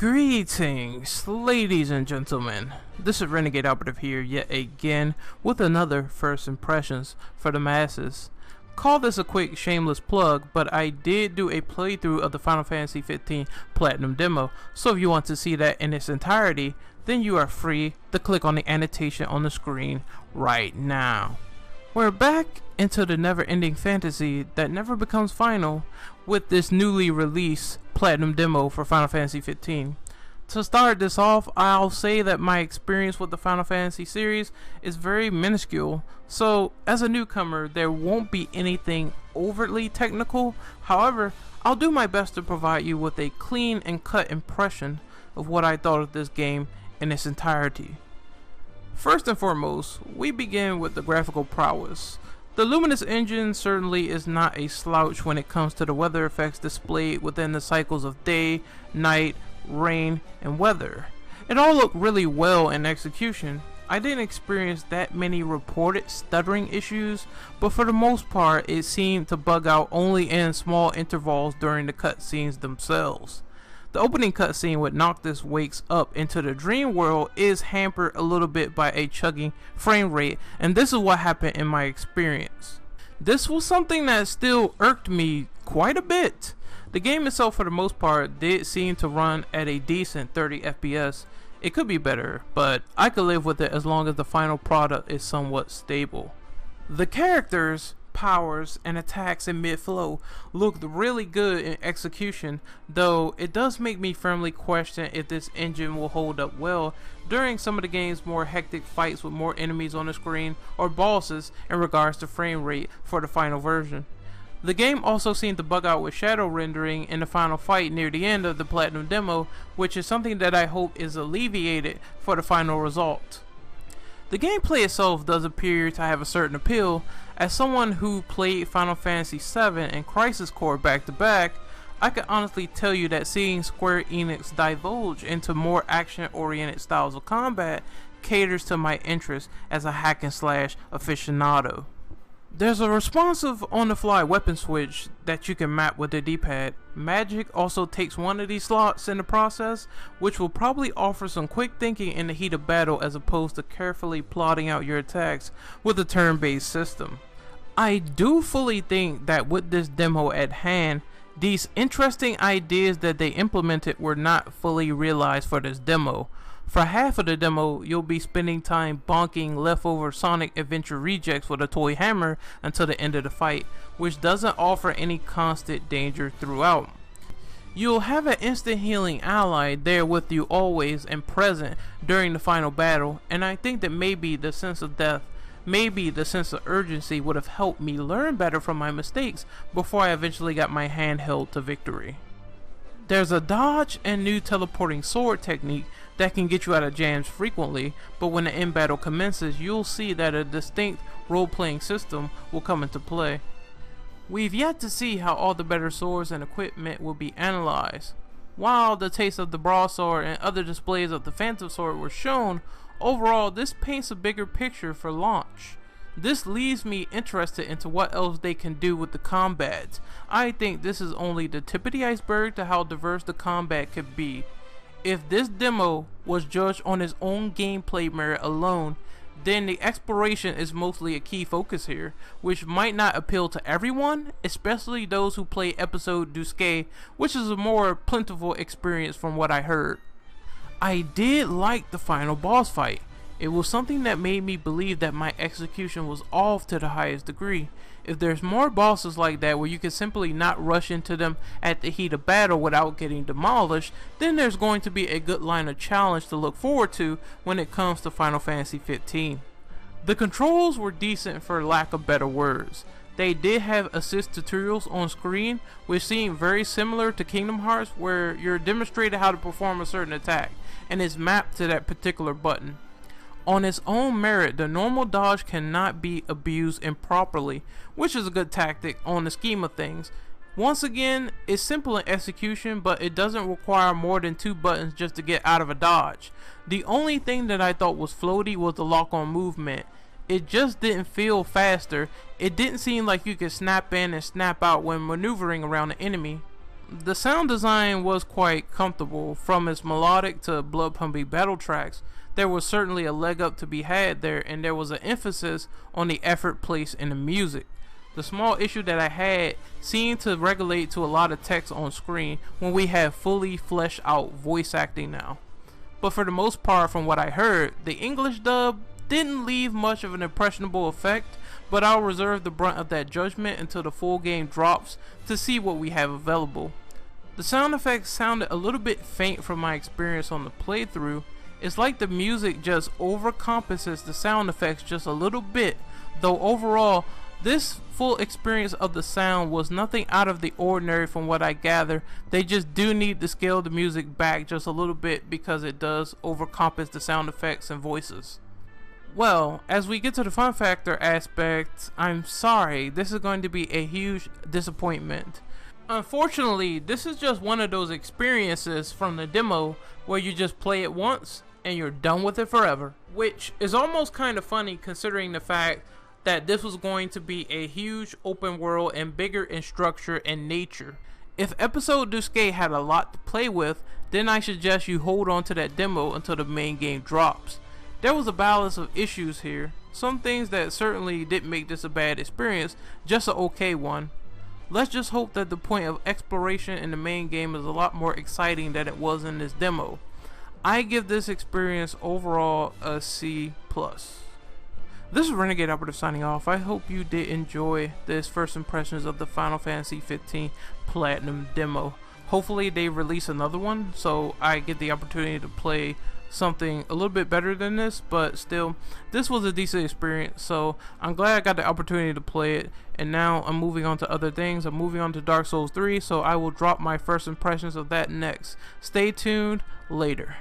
Greetings, ladies and gentlemen. This is Renegade Operative here yet again with another first impressions for the masses. Call this a quick shameless plug, but I did do a playthrough of the Final Fantasy 15 Platinum demo, so if you want to see that in its entirety, then you are free to click on the annotation on the screen right now. We're back into the never-ending fantasy that never becomes final with this newly released Platinum demo for Final Fantasy 15. To start this off, I'll say that my experience with the Final Fantasy series is very minuscule, so as a newcomer there won't be anything overtly technical. However, I'll do my best to provide you with a clean and cut impression of what I thought of this game in its entirety. First and foremost, we begin with the graphical prowess. The Luminous engine certainly is not a slouch when it comes to the weather effects displayed within the cycles of day, night, rain, and weather. It all looked really well in execution. I didn't experience that many reported stuttering issues, but for the most part it seemed to bug out only in small intervals during the cutscenes themselves. The opening cutscene with Noctis wakes up into the dream world is hampered a little bit by a chugging frame rate, and this is what happened in my experience. This was something that still irked me quite a bit. The game itself for the most part did seem to run at a decent 30 FPS. It could be better, but I could live with it as long as the final product is somewhat stable. The characters, powers, and attacks in mid-flow looked really good in execution, though it does make me firmly question if this engine will hold up well during some of the game's more hectic fights with more enemies on the screen or bosses in regards to frame rate for the final version. The game also seemed to bug out with shadow rendering in the final fight near the end of the Platinum demo, which is something that I hope is alleviated for the final result. The gameplay itself does appear to have a certain appeal. As someone who played Final Fantasy VII and Crisis Core back to back, I can honestly tell you that seeing Square Enix divulge into more action-oriented styles of combat caters to my interest as a hack and slash aficionado. There's a responsive on-the-fly weapon switch that you can map with the D-pad. Magic also takes one of these slots in the process, which will probably offer some quick thinking in the heat of battle as opposed to carefully plotting out your attacks with a turn-based system. I do fully think that with this demo at hand, these interesting ideas that they implemented were not fully realized for this demo. For half of the demo, you'll be spending time bonking leftover Sonic Adventure rejects with a toy hammer until the end of the fight, which doesn't offer any constant danger throughout. You'll have an instant healing ally there with you always and present during the final battle, and I think that maybe the sense of death, maybe the sense of urgency would have helped me learn better from my mistakes before I eventually got my hand held to victory. There's a dodge and new teleporting sword technique that can get you out of jams frequently, but when the end battle commences, you'll see that a distinct role-playing system will come into play. We've yet to see how all the better swords and equipment will be analyzed. While the taste of the broadsword and other displays of the Phantom Sword were shown, overall this paints a bigger picture for launch. This leaves me interested into what else they can do with the combat. I think this is only the tip of the iceberg to how diverse the combat could be. If this demo was judged on its own gameplay merit alone, then the exploration is mostly a key focus here, which might not appeal to everyone, especially those who play Episode Duske, which is a more plentiful experience from what I heard. I did like the final boss fight. It was something that made me believe that my execution was off to the highest degree. If there's more bosses like that where you can simply not rush into them at the heat of battle without getting demolished, then there's going to be a good line of challenge to look forward to when it comes to Final Fantasy 15. The controls were decent for lack of better words. They did have assist tutorials on screen which seemed very similar to Kingdom Hearts, where you're demonstrated how to perform a certain attack and is mapped to that particular button. On its own merit, the normal dodge cannot be abused improperly, which is a good tactic on the scheme of things. Once again, it's simple in execution, but it doesn't require more than 2 buttons just to get out of a dodge. The only thing that I thought was floaty was the lock-on movement. It just didn't feel faster. It didn't seem like you could snap in and snap out when maneuvering around the enemy. the sound design was quite comfortable. From its melodic to blood pumping battle tracks, there was certainly a leg up to be had there, and there was an emphasis on the effort placed in the music. The small issue that I had seemed to regulate to a lot of text on screen when we have fully fleshed out voice acting now. But for the most part, from what I heard, the English dub didn't leave much of an impressionable effect, but I'll reserve the brunt of that judgment until the full game drops to see what we have available. The sound effects sounded a little bit faint from my experience on the playthrough. It's like the music just overcompensates the sound effects just a little bit, though overall, this full experience of the sound was nothing out of the ordinary from what I gather. They just do need to scale the music back just a little bit because it does overcompensate the sound effects and voices. Well, as we get to the fun factor aspect, I'm sorry, this is going to be a huge disappointment. Unfortunately, this is just one of those experiences from the demo where you just play it once and you're done with it forever. Which is almost kind of funny considering the fact that this was going to be a huge open world and bigger in structure and nature. If Episode du Skate had a lot to play with, then I suggest you hold on to that demo until the main game drops. There was a balance of issues here, some things that certainly didn't make this a bad experience, just an okay one. Let's just hope that the point of exploration in the main game is a lot more exciting than it was in this demo. I give this experience overall a C+. This is Renegade Operative signing off. I hope you did enjoy this first impressions of the Final Fantasy 15 Platinum demo. Hopefully they release another one so I get the opportunity to play something a little bit better than this, but still, this was a decent experience, so I'm glad I got the opportunity to play it. And now I'm moving on to other things. I'm moving on to Dark Souls 3, so I will drop my first impressions of that next. Stay tuned. Later.